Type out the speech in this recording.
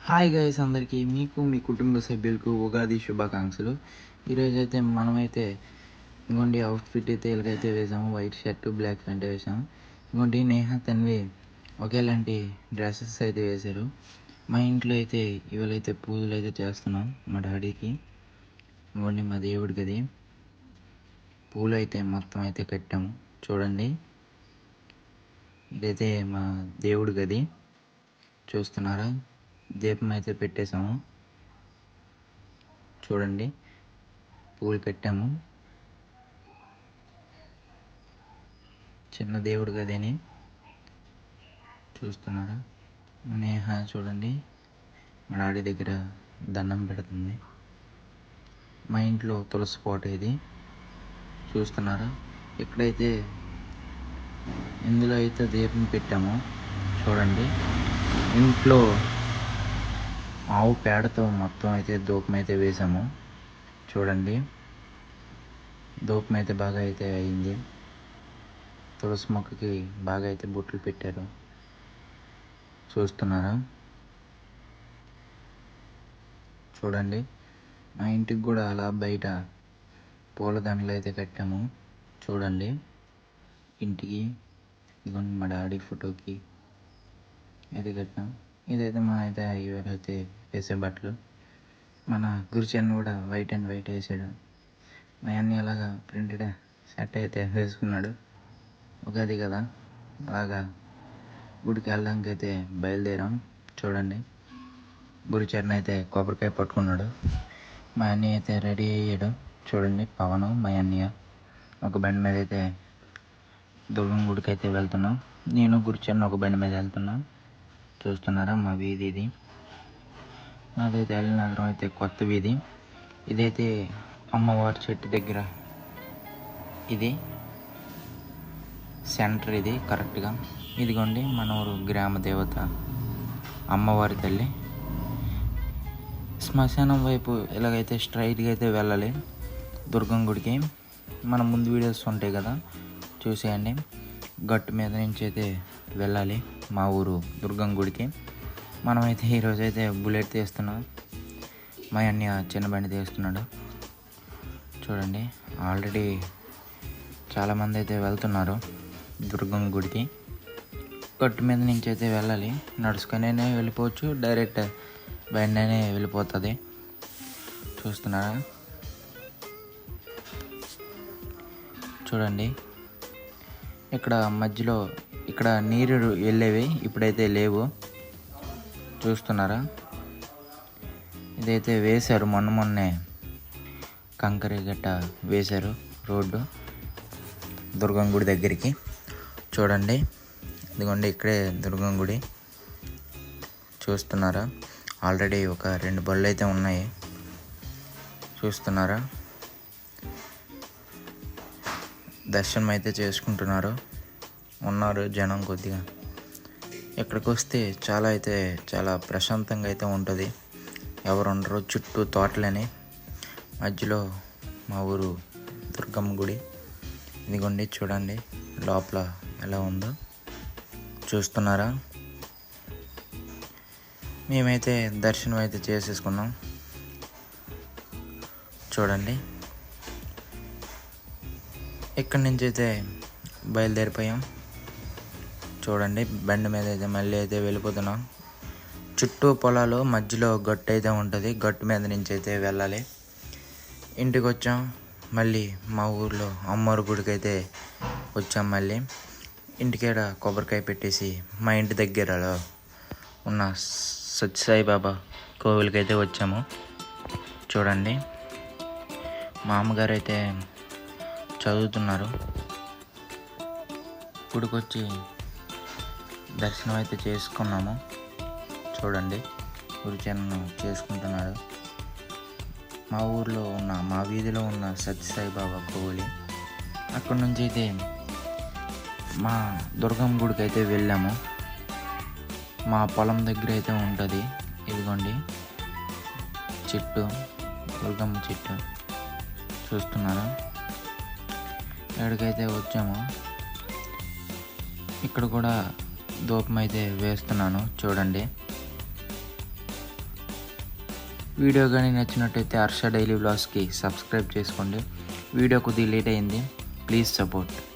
Hi guys, అందరికీ మీకు మీ కుటుంబ సభ్యులకు ఉగాది శుభాకాంక్షలు. ఈరోజైతే మనమైతే ఇంకోండి అవుట్ఫిట్ అయితే ఇలాగైతే వేసాము. వైట్ షర్ట్ బ్లాక్ ప్యాంట్ వేసాము. ఇంకోండి నేహ తన్వి ఒకేలాంటి డ్రెస్సెస్ అయితే వేశారు. మా ఇంట్లో అయితే ఇవాళైతే పూజలు అయితే చేస్తున్నాం మా డాడీకి. ఇంకోండి మా దేవుడి గది పూలు అయితే మొత్తం అయితే కట్టాము. చూడండి, ఇదైతే మా దేవుడి గది చూస్తున్నారా. దీపం అయితే పెట్టేశాము. చూడండి, పూలు పెట్టాము. చిన్న దేవుడు గదని చూస్తున్నారా. నేహ చూడండి మా డాడీ దగ్గర దండం పెడుతుంది. మా ఇంట్లో తులసి కోట ఇది చూస్తున్నారా. ఎక్కడైతే ఇందులో అయితే దీపం పెట్టామో చూడండి. ఇంట్లో ఆవు పేడతో మొత్తం అయితే ధూపం అయితే వేసాము. చూడండి, ధూపం అయితే బాగా అయితే అయింది. తులసి మొక్కకి బాగా అయితే బొట్లు పెట్టారు చూస్తున్నారా. చూడండి, మా ఇంటికి కూడా అలా బయట పూలదండలు అయితే కట్టాము. చూడండి, ఇంటికి ఇదిగోండి మా డాడీ ఫోటోకి అయితే కట్టాం. ఇదైతే మా అయితే అయితే వేసే బట్టలు. మన గురుచరణ్ కూడా వైట్ అండ్ వైట్ వేసాడు. మా అన్నీ అలాగా ప్రింటెడ్ షర్ట్ అయితే వేసుకున్నాడు. ఉగాది కదా, అలాగా గుడికి వెళ్ళడానికి అయితే బయలుదేరాం. చూడండి, గురుచరణ్ అయితే కొబ్బరికాయ పట్టుకున్నాడు. మా అన్నయ్య అయితే రెడీ అయ్యాడు. చూడండి, పవన్ మా అన్నయ్య ఒక బండి మీద అయితే దుర్గం గుడికి అయితే వెళ్తున్నాం. నేను గురుచరణ్ ఒక బండి మీద వెళ్తున్నాం. చూస్తున్నారా మా వీధి ఇది. అదైతే నగరం అయితే కొత్త వీధి. ఇదైతే అమ్మవారి చెట్టు దగ్గర ఇది సెంటర్, ఇది కరెక్ట్గా. ఇదిగోండి మన ఊరు గ్రామ దేవత అమ్మవారి తల్లి. శ్మశానం వైపు ఇలాగైతే స్ట్రైట్గా అయితే వెళ్ళాలి దుర్గం గుడికి. మన ముందు వీడియోస్ ఉంటాయి కదా, చూసేయండి. గట్టు మీద నుంచి అయితే వెళ్ళాలి మా ఊరు దుర్గం గుడికి. మనమైతే ఈరోజు అయితే బుల్లెట్ తీస్తున్నాం. మా అన్నయ్య చిన్న బండి తీస్తున్నాడు. చూడండి, ఆల్రెడీ చాలామంది అయితే వెళ్తున్నారు దుర్గం గుడికి. గట్టు మీద నుంచి అయితే వెళ్ళాలి. నడుచుకునే వెళ్ళిపోవచ్చు, డైరెక్ట్ బండినే వెళ్ళిపోతుంది. చూస్తున్నారా. చూడండి, ఇక్కడ మధ్యలో ఇక్కడ నీరు వెళ్ళేవి ఇప్పుడైతే లేవు. చూస్తున్నారా. ఇదైతే వేశారు మొన్నే కంకర గట్ట వేశారు రోడ్డు దుర్గం గుడి దగ్గరికి. చూడండి, ఇదిగోండి ఇక్కడే దుర్గం గుడి చూస్తున్నారా. ఆల్రెడీ ఒక 2 బళ్ళు అయితే ఉన్నాయి చూస్తున్నారా. దర్శనం అయితే చేసుకుంటున్నారు, ఉన్నారు జనం కొద్దిగా. ఇక్కడికి వస్తే చాలా ప్రశాంతంగా అయితే ఉంటుంది. ఎవరు ఉండరు, చుట్టూ తోటలని. మధ్యలో మా ఊరు దుర్గమ్మ గుడి. ఇదిగోండి చూడండి లోపల ఎలా ఉందో చూస్తున్నారా. మేమైతే దర్శనం అయితే చేసేసుకున్నాం. చూడండి, ఇక్కడి నుంచి అయితే బయలుదేరిపోయాం. చూడండి, బండి మీద అయితే మళ్ళీ అయితే వెళ్ళిపోతున్నాం. చుట్టూ పొలాలు, మధ్యలో గట్టు అయితే ఉంటుంది. గట్టు మీద నుంచి అయితే వెళ్ళాలి. ఇంటికి వచ్చాం. మళ్ళీ మా ఊర్లో అమ్మవారి గుడికి అయితే వచ్చాం. మళ్ళీ ఇంటికాడ కొబ్బరికాయ పెట్టేసి మా ఇంటి దగ్గరలో ఉన్న సత్యసాయిబాబా కోవిల్కి అయితే వచ్చాము. చూడండి, మా అమ్మగారు అయితే చదువుతున్నారు. గుడికి వచ్చి దర్శనం అయితే చేసుకున్నాము. చూడండి, గురుచరణ్ చేసుకుంటున్నాడు. మా ఊర్లో ఉన్న మా వీధిలో ఉన్న సత్యసాయిబాబా కోవిలి. అక్కడి నుంచి అయితే మా దుర్గమ్మ గుడికి అయితే వెళ్ళాము. మా పొలం దగ్గర అయితే ఉంటుంది. ఇదిగోండి చెట్టు, దుర్గమ్మ చెట్టు చూస్తున్నారా. ఎక్కడికైతే వచ్చామో ఇక్కడ కూడా ధూపం అయితే వేస్తున్నాను. చూడండి, వీడియో కానీ నచ్చినట్టయితే హర్ష డైలీ వ్లాగ్స్కి సబ్స్క్రైబ్ చేసుకోండి. వీడియో కొద్దిగా లేట్ అయింది, ప్లీజ్ సపోర్ట్.